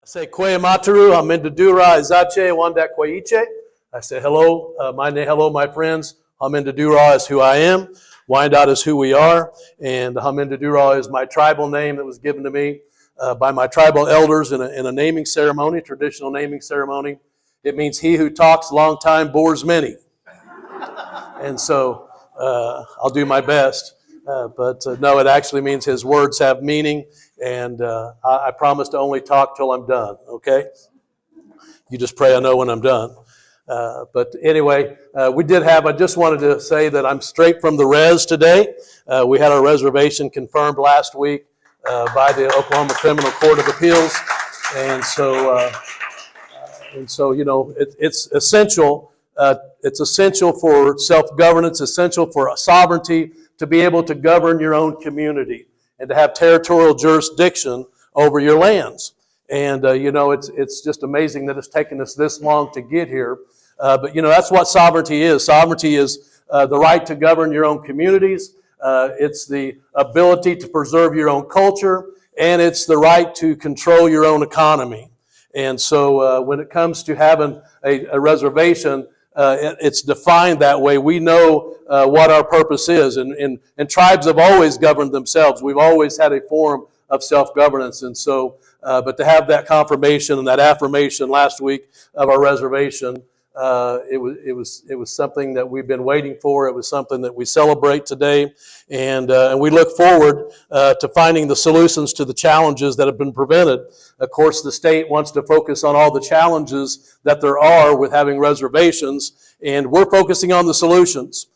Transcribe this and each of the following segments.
Say Kwe Mataru, Hamindadura Izache Wanda Kweiche. I say hello, hello my friends. Hamindadura is who I am. Wyandotte is who we are. And Hamindadura is my tribal name that was given to me by my tribal elders in a naming ceremony, traditional naming ceremony. It means he who talks a long time bores many. And so I'll do my best. But no, it actually means his words have meaning, and I promise to only talk till I'm done, okay? You just pray I know when I'm done. But anyway, I just wanted to say that I'm straight from the res today. We had our reservation confirmed last week by the Oklahoma Criminal Court of Appeals, and so you know, it's essential. It's essential for self-governance, essential for sovereignty, to be able to govern your own community and to have territorial jurisdiction over your lands. And, you know, it's just amazing that it's taken us this long to get here. But, you know, that's what sovereignty is. Sovereignty is the right to govern your own communities. It's the ability to preserve your own culture. And it's the right to control your own economy. And so when it comes to having a reservation, it's defined that way. We know what our purpose is, and tribes have always governed themselves. We've always had a form of self-governance, and so, but to have that confirmation and that affirmation last week of our reservation, it was something that we've been waiting for. It was something that we celebrate today, and we look forward to finding the solutions to the challenges that have been prevented. Of course, the state wants to focus on all the challenges that there are with having reservations, and we're focusing on the solutions.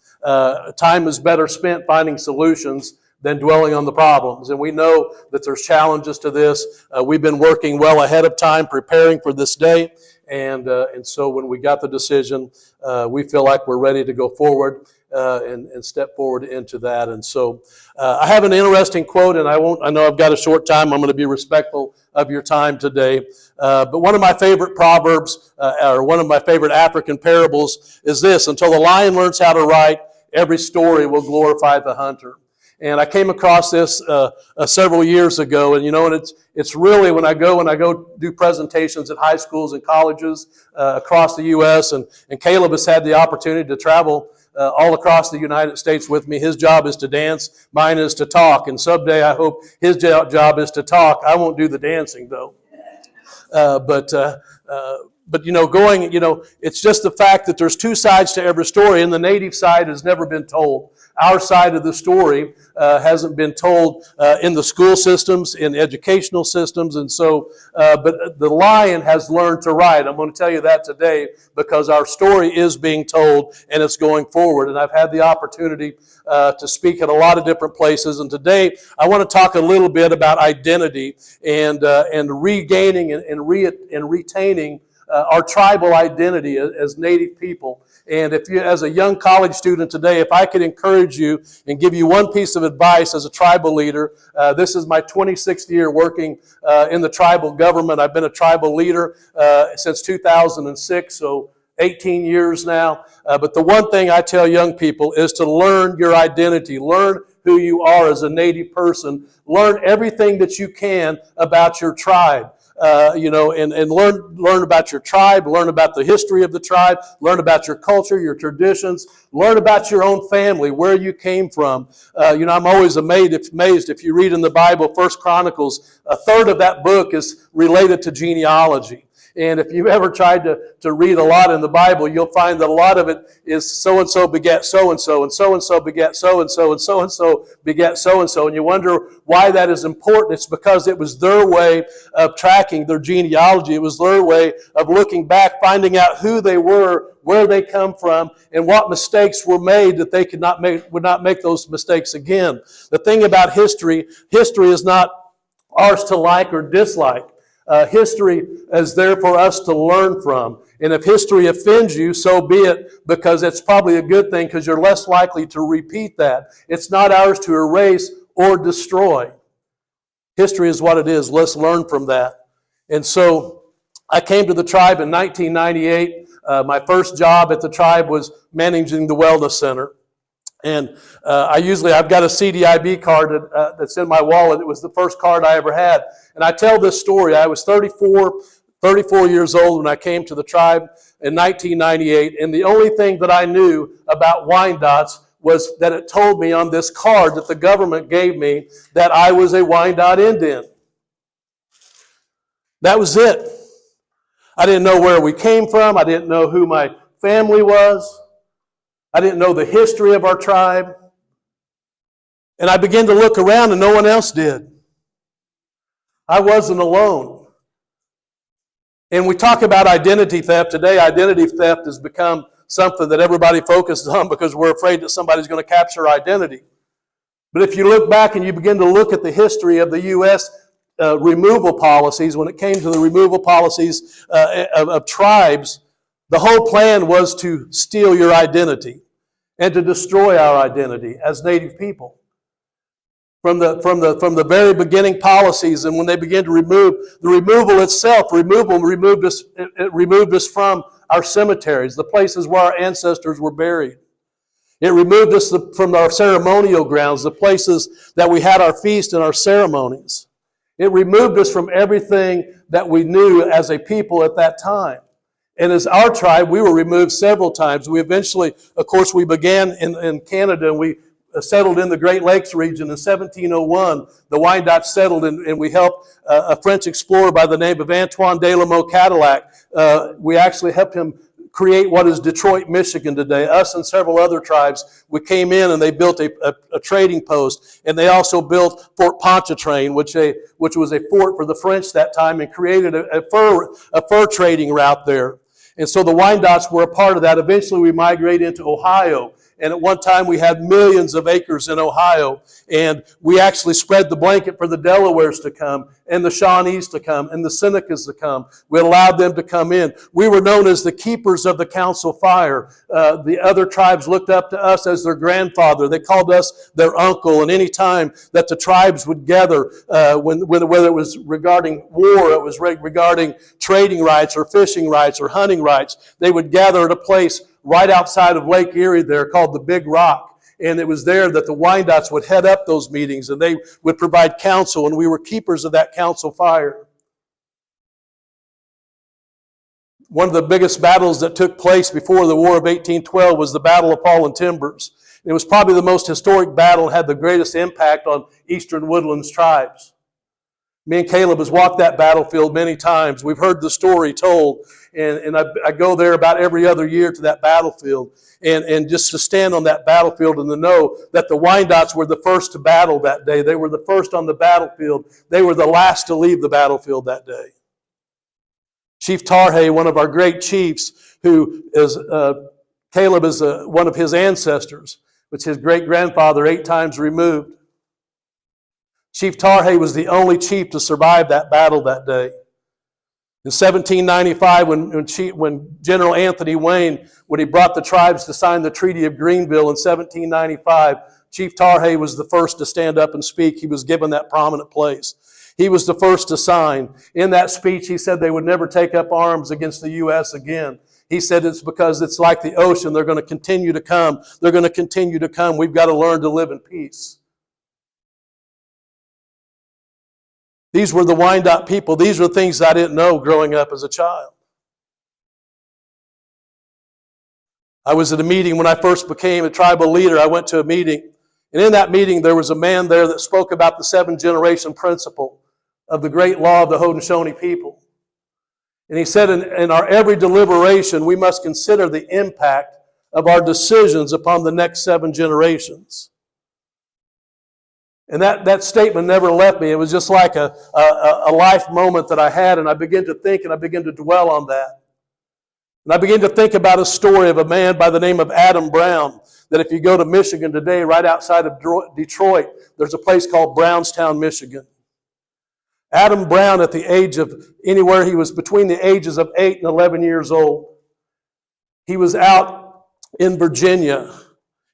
Time is better spent finding solutions than dwelling on the problems. And we know that there's challenges to this. We've been working well ahead of time, preparing for this day. And so when we got the decision, we feel like we're ready to go forward and step forward into that. And so I have an interesting quote, and I know I've got a short time. I'm going to be respectful of your time today. But one of my favorite proverbs, or one of my favorite African parables is this: until the lion learns how to write, every story will glorify the hunter. And I came across this several years ago, and you know, and it's really when I go do presentations at high schools and colleges across the U.S. and Caleb has had the opportunity to travel all across the United States with me. His job is to dance, mine is to talk, and someday I hope his job is to talk. I won't do the dancing though, But you know, it's just the fact that there's two sides to every story, and the Native side has never been told. Our side of the story hasn't been told in the school systems, in educational systems, and so, but the lion has learned to write. I'm going to tell you that today because our story is being told and it's going forward. And I've had the opportunity to speak at a lot of different places, and today I want to talk a little bit about identity and regaining and retaining our tribal identity as Native people. And if you, as a young college student today, if I could encourage you and give you one piece of advice as a tribal leader, this is my 26th year working in the tribal government. I've been a tribal leader since 2006, so 18 years now. But the one thing I tell young people is to learn your identity. Learn who you are as a Native person. Learn everything that you can about your tribe. You know, and learn about your tribe, learn about the history of the tribe, learn about your culture, your traditions, learn about your own family, where you came from. You know, I'm always amazed if you read in the Bible, 1 Chronicles, a third of that book is related to genealogy. And if you've ever tried to read a lot in the Bible, you'll find that a lot of it is so-and-so begat so-and-so, and so-and-so begat so-and-so, and so-and-so begat so-and-so. And you wonder why that is important. It's because it was their way of tracking their genealogy. It was their way of looking back, finding out who they were, where they come from, and what mistakes were made that they would not make those mistakes again. The thing about history is not ours to like or dislike. History is there for us to learn from. And if history offends you, so be it, because it's probably a good thing because you're less likely to repeat that. It's not ours to erase or destroy. History is what it is. Let's learn from that. And so I came to the tribe in 1998. My first job at the tribe was managing the wellness center. And I've got a CDIB card that's in my wallet. It was the first card I ever had. And I tell this story. I was 34 years old when I came to the tribe in 1998. And the only thing that I knew about Wyandottes was that it told me on this card that the government gave me that I was a Wyandotte Indian. That was it. I didn't know where we came from. I didn't know who my family was. I didn't know the history of our tribe. And I began to look around and no one else did. I wasn't alone. And we talk about identity theft today. Identity theft has become something that everybody focuses on because we're afraid that somebody's going to capture identity. But if you look back and you begin to look at the history of the U.S. Removal policies, when it came to the removal policies of tribes, the whole plan was to steal your identity and to destroy our identity as Native people. From the very beginning policies, and when they began to remove, the removal itself, removed us from our cemeteries, the places where our ancestors were buried. It removed us from our ceremonial grounds, the places that we had our feast and our ceremonies. It removed us from everything that we knew as a people at that time. And as our tribe, we were removed several times. We eventually, of course, we began in Canada, and we settled in the Great Lakes region in 1701. The Wyandottes settled, and we helped a French explorer by the name of Antoine de la Meaux Cadillac. We actually helped him create what is Detroit, Michigan today. Us and several other tribes, we came in and they built a trading post, and they also built Fort Pontchartrain, which was a fort for the French that time, and created a fur trading route there. And so the Wyandottes were a part of that. Eventually we migrated into Ohio. And at one time we had millions of acres in Ohio. And we actually spread the blanket for the Delawares to come, and the Shawnees to come, and the Senecas to come. We allowed them to come in. We were known as the keepers of the council fire. The other tribes looked up to us as their grandfather. They called us their uncle. And any time that the tribes would gather, whether it was regarding war, it was regarding trading rights or fishing rights or hunting rights, they would gather at a place right outside of Lake Erie there called the Big Rock. And it was there that the Wyandottes would head up those meetings, and they would provide counsel, and we were keepers of that council fire. One of the biggest battles that took place before the War of 1812 was the Battle of Fallen Timbers. It was probably the most historic battle and had the greatest impact on Eastern Woodlands tribes. Me and Caleb has walked that battlefield many times. We've heard the story told, and I go there about every other year to that battlefield, and just to stand on that battlefield and to know that the Wyandottes were the first to battle that day. They were the first on the battlefield. They were the last to leave the battlefield that day. Chief Tarhay, one of our great chiefs, who is Caleb is one of his ancestors, which his great-grandfather 8 times removed. Chief Tarhay was the only chief to survive that battle that day. In 1795, when General Anthony Wayne, when he brought the tribes to sign the Treaty of Greenville in 1795, Chief Tarhay was the first to stand up and speak. He was given that prominent place. He was the first to sign. In that speech, he said they would never take up arms against the U.S. again. He said it's because it's like the ocean. They're going to continue to come. They're going to continue to come. We've got to learn to live in peace. These were the Wyandotte people. These were things I didn't know growing up as a child. I was at a meeting when I first became a tribal leader. I went to a meeting, and in that meeting there was a man there that spoke about the 7-generation principle of the great law of the Haudenosaunee people. And he said in our every deliberation we must consider the impact of our decisions upon the next 7 generations. And that statement never left me. It was just like a life moment that I had, and I began to think and I began to dwell on that. And I began to think about a story of a man by the name of Adam Brown, that if you go to Michigan today, right outside of Detroit, there's a place called Brownstown, Michigan. Adam Brown, at the age of anywhere, he was between the ages of 8 and 11 years old. He was out in Virginia,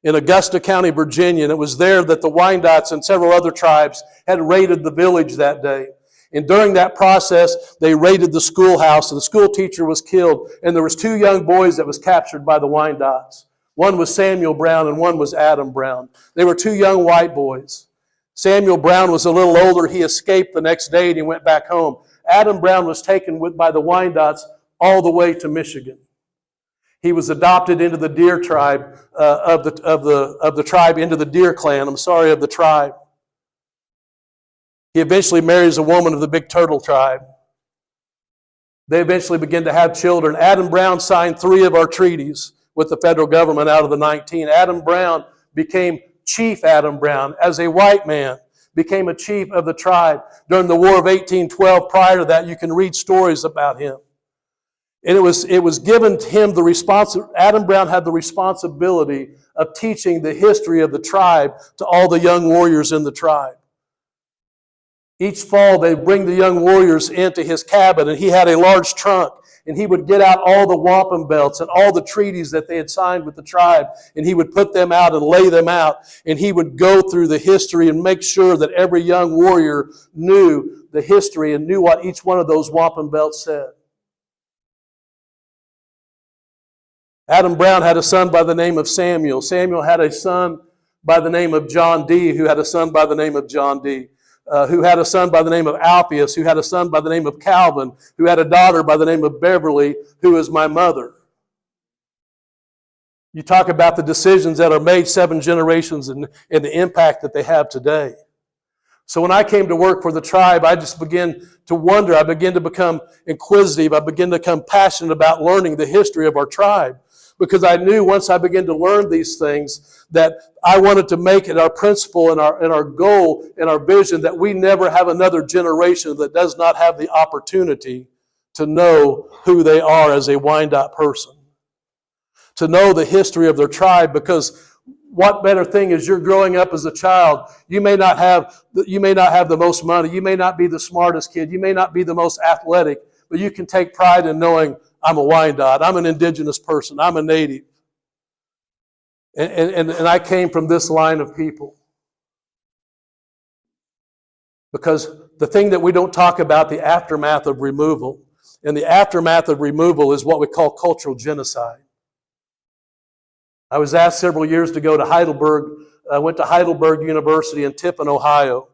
in Augusta County, Virginia, and it was there that the Wyandottes and several other tribes had raided the village that day. And during that process, they raided the schoolhouse, and the school teacher was killed, and there was 2 young boys that was captured by the Wyandottes. One was Samuel Brown and one was Adam Brown. They were two young white boys. Samuel Brown was a little older. He escaped the next day and he went back home. Adam Brown was taken by the Wyandottes all the way to Michigan. He was adopted into the Deer tribe of the tribe, into the Deer clan. Of the tribe. He eventually marries a woman of the Big Turtle tribe. They eventually begin to have children. Adam Brown signed 3 of our treaties with the federal government out of the 19. Adam Brown became Chief Adam Brown as a white man, became a chief of the tribe. During the War of 1812, prior to that, you can read stories about him. And it was given to him Adam Brown had the responsibility of teaching the history of the tribe to all the young warriors in the tribe. Each fall, they bring the young warriors into his cabin, and he had a large trunk, and he would get out all the wampum belts and all the treaties that they had signed with the tribe, and he would put them out and lay them out, and he would go through the history and make sure that every young warrior knew the history and knew what each one of those wampum belts said. Adam Brown had a son by the name of Samuel. Samuel had a son by the name of John D., who had a son by the name of John D., who had a son by the name of Alpheus, who had a son by the name of Calvin, who had a daughter by the name of Beverly, who is my mother. You talk about the decisions that are made 7 generations and the impact that they have today. So when I came to work for the tribe, I just began to wonder. I began to become inquisitive. I began to become passionate about learning the history of our tribe. Because I knew once I began to learn these things that I wanted to make it our principle and our goal and our vision that we never have another generation that does not have the opportunity to know who they are as a Wyandotte person. To know the history of their tribe, because what better thing is you're growing up as a child. You may not have the most money. You may not be the smartest kid. You may not be the most athletic, but you can take pride in knowing I'm a Wyandotte. I'm an indigenous person. I'm a native. And I came from this line of people. Because the thing that we don't talk about, the aftermath of removal, and the aftermath of removal is what we call cultural genocide. I was asked several years to go to Heidelberg. I went to Heidelberg University in Tiffin, Ohio.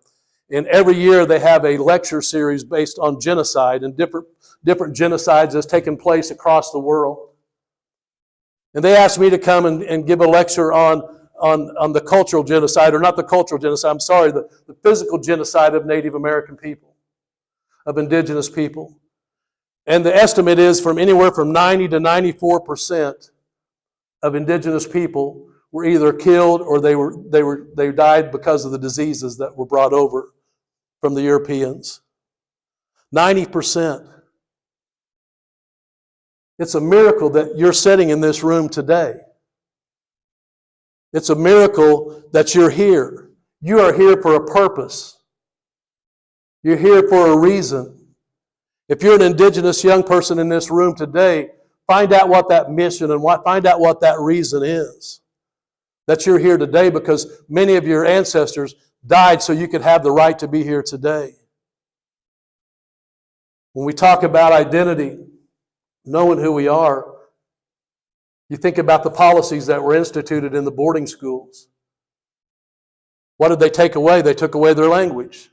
And every year they have a lecture series based on genocide and different genocides that's taken place across the world. And they asked me to come and give a lecture on the cultural genocide, or not the cultural genocide, I'm sorry, the physical genocide of Native American people, of indigenous people. And the estimate is from anywhere from 90 to 94% of indigenous people were either killed or they died because of the diseases that were brought over from the Europeans. 90%. It's a miracle that you're sitting in this room today. It's a miracle that you're here. You are here for a purpose. You're here for a reason. If you're an indigenous young person in this room today, find out what that mission and find out what that reason is. That you're here today, because many of your ancestors died so you could have the right to be here today. When we talk about identity, knowing who we are, you think about the policies that were instituted in the boarding schools. What did they take away? They took away their language.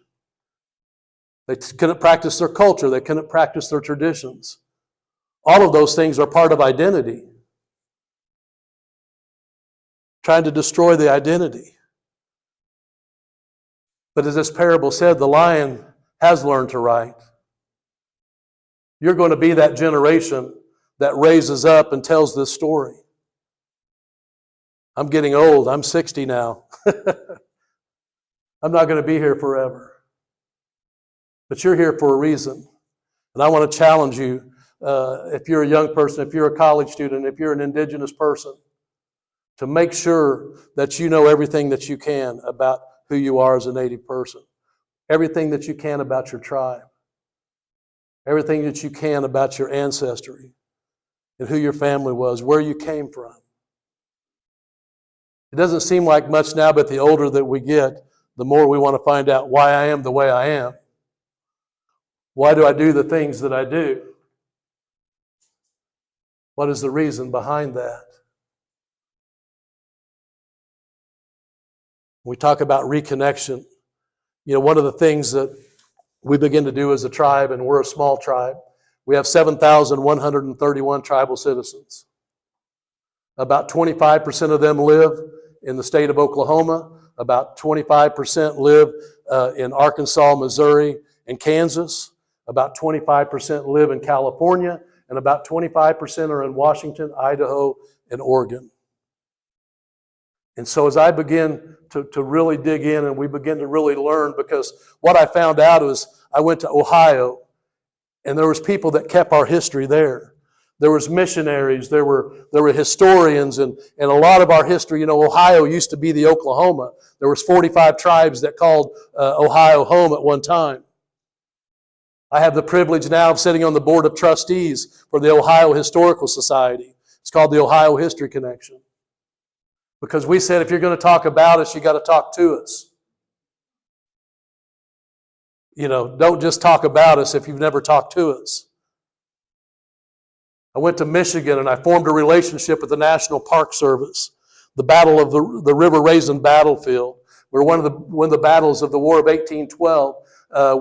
They couldn't practice their culture. They couldn't practice their traditions. All of those things are part of identity. Trying to destroy the identity. But as this parable said, the lion has learned to write. You're going to be that generation that raises up and tells this story. I'm getting old. I'm 60 now. I'm not going to be here forever. But you're here for a reason. And I want to challenge you, if you're a young person, if you're a college student, if you're an indigenous person, to make sure that you know everything that you can about who you are as a native person. Everything that you can about your tribe. Everything that you can about your ancestry and who your family was, where you came from. It doesn't seem like much now, but the older that we get, the more we want to find out why I am the way I am. Why do I do the things that I do? What is the reason behind that? We talk about reconnection. One of the things that we begin to do as a tribe, and we're a small tribe, we have 7,131 tribal citizens. About 25% of them live in the state of Oklahoma. About 25% live in Arkansas, Missouri, and Kansas. About 25% live in California, and about 25% are in Washington, Idaho, and Oregon. And so as I begin to really dig in and we begin to really learn, because what I found out is I went to Ohio, and there was people that kept our history there. There was missionaries, there were historians, and a lot of our history, Ohio used to be the Oklahoma. There was 45 tribes that called Ohio home at one time. I have the privilege now of sitting on the board of trustees for the Ohio Historical Society. It's called the Ohio History Connection. Because we said if you're going to talk about us, you got to talk to us. Don't just talk about us if you've never talked to us. I went to Michigan and I formed a relationship with the National Park Service. The Battle of the River Raisin Battlefield, where one of the battles of the War of 1812,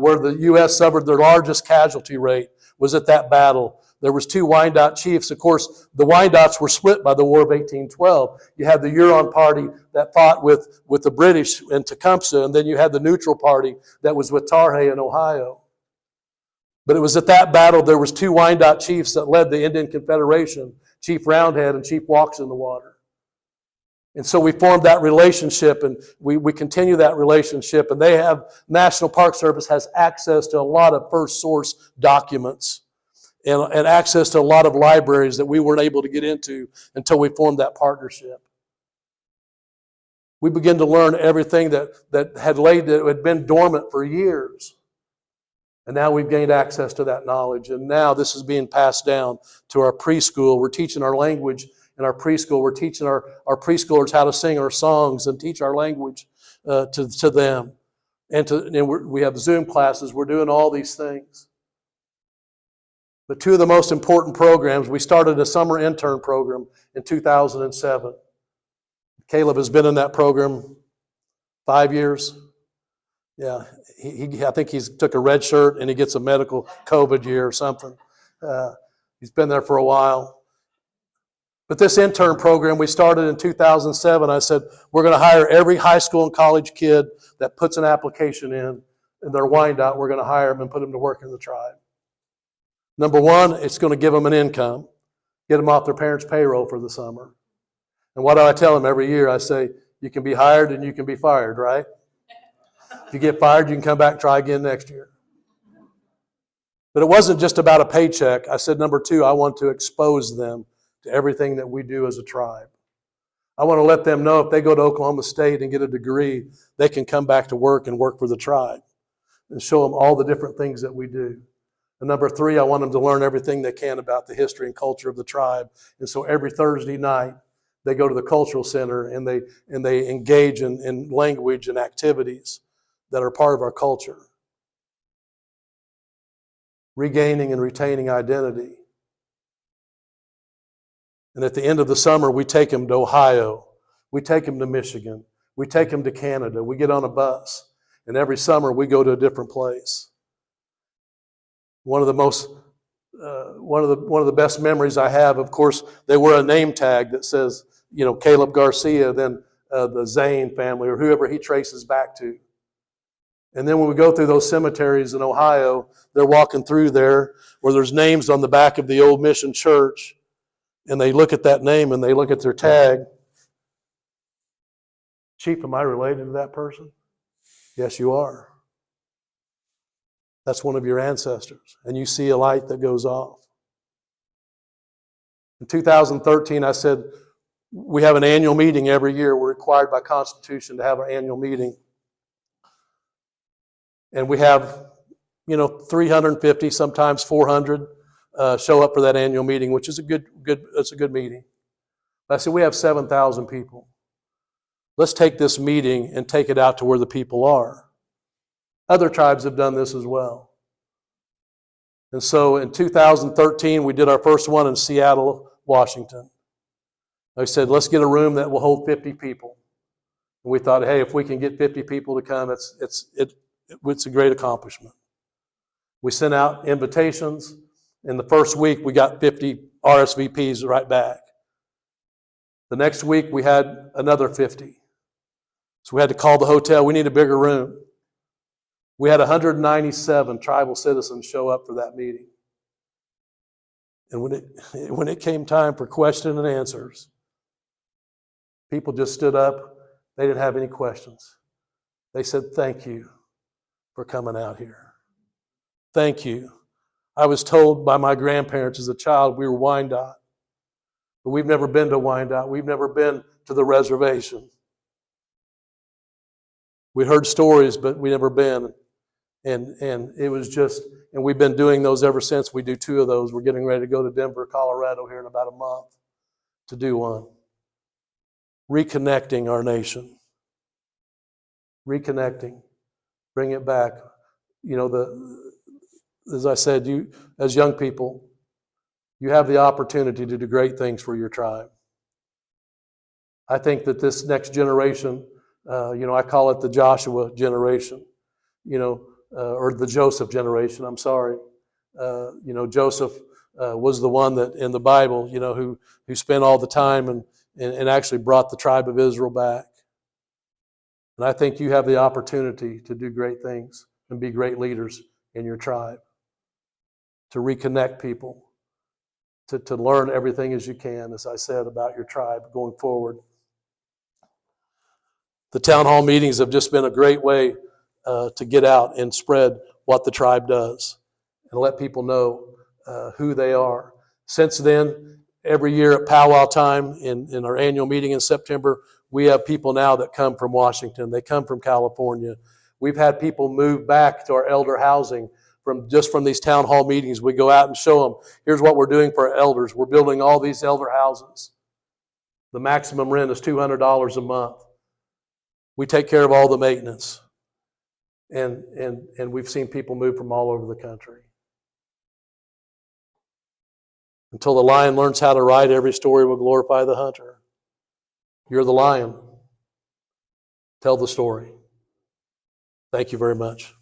where the U.S. suffered their largest casualty rate, was at that battle. There was 2 Wyandotte chiefs. Of course, the Wyandottes were split by the War of 1812. You had the Huron party that fought with the British in Tecumseh, and then you had the neutral party that was with Tarhe in Ohio. But it was at that battle there was 2 Wyandotte chiefs that led the Indian Confederation, Chief Roundhead and Chief Walks in the Water. And so we formed that relationship, and we continue that relationship, and National Park Service has access to a lot of first source documents and access to a lot of libraries that we weren't able to get into until we formed that partnership. We began to learn everything that had been dormant for years. And now we've gained access to that knowledge. And now this is being passed down to our preschool. We're teaching our language in our preschool. We're teaching our preschoolers how to sing our songs and teach our language to them. And we have Zoom classes. We're doing all these things. But 2 of the most important programs, we started a summer intern program in 2007. Caleb has been in that program 5 years. Yeah, I think he's took a red shirt and he gets a medical COVID year or something. He's been there for a while. But this intern program we started in 2007, I said, we're going to hire every high school and college kid that puts an application in their Wyandotte. We're going to hire them and put them to work in the tribe. Number 1, it's going to give them an income, get them off their parents' payroll for the summer. And what do I tell them every year? I say, you can be hired and you can be fired, right? If you get fired, you can come back and try again next year. But it wasn't just about a paycheck. I said, number 2, I want to expose them to everything that we do as a tribe. I want to let them know if they go to Oklahoma State and get a degree, they can come back to work and work for the tribe and show them all the different things that we do. And number 3, I want them to learn everything they can about the history and culture of the tribe. And so every Thursday night, they go to the cultural center and they engage in language and activities that are part of our culture. Regaining and retaining identity. And at the end of the summer, we take them to Ohio. We take them to Michigan. We take them to Canada. We get on a bus. And every summer, we go to a different place. One of the best memories I have, of course, they wear a name tag that says, Caleb Garcia, then the Zane family, or whoever he traces back to. And then when we go through those cemeteries in Ohio, they're walking through there where there's names on the back of the old mission church, and they look at that name and they look at their tag. Chief, am I related to that person? Yes, you are. That's one of your ancestors. And you see a light that goes off. In 2013, I said, we have an annual meeting every year. We're required by Constitution to have an annual meeting. And we have, 350, sometimes 400 show up for that annual meeting, which is a good meeting. But I said, we have 7,000 people. Let's take this meeting and take it out to where the people are. Other tribes have done this as well. And so in 2013, we did our first one in Seattle, Washington. I said, let's get a room that will hold 50 people. And we thought, hey, if we can get 50 people to come, it's a great accomplishment. We sent out invitations. In the first week, we got 50 RSVPs right back. The next week, we had another 50. So we had to call the hotel. We need a bigger room. We had 197 tribal citizens show up for that meeting. And when it came time for question and answers, people just stood up. They didn't have any questions. They said, thank you for coming out here. Thank you. I was told by my grandparents as a child we were Wyandotte. But we've never been to Wyandotte. We've never been to the reservation. We heard stories, but we never been. And it was just, and we've been doing those ever since. We do 2 of those. We're getting ready to go to Denver, Colorado here in about a month to do one. Reconnecting our nation. Reconnecting. Bring it back. You know, as I said, you as young people, you have the opportunity to do great things for your tribe. I think that this next generation, I call it the Joshua generation, or the Joseph generation, I'm sorry. Joseph was the one that in the Bible, who spent all the time and actually brought the tribe of Israel back. And I think you have the opportunity to do great things and be great leaders in your tribe, to reconnect people, to learn everything as you can, as I said, about your tribe going forward. The town hall meetings have just been a great way to get out and spread what the tribe does and let people know who they are. Since then, every year at powwow time in our annual meeting in September, we have people now that come from Washington. They come from California. We've had people move back to our elder housing from these town hall meetings. We go out and show them, here's what we're doing for our elders. We're building all these elder houses. The maximum rent is $200 a month. We take care of all the maintenance. And we've seen people move from all over the country. Until the lion learns how to ride, every story will glorify the hunter. You're the lion. Tell the story. Thank you very much.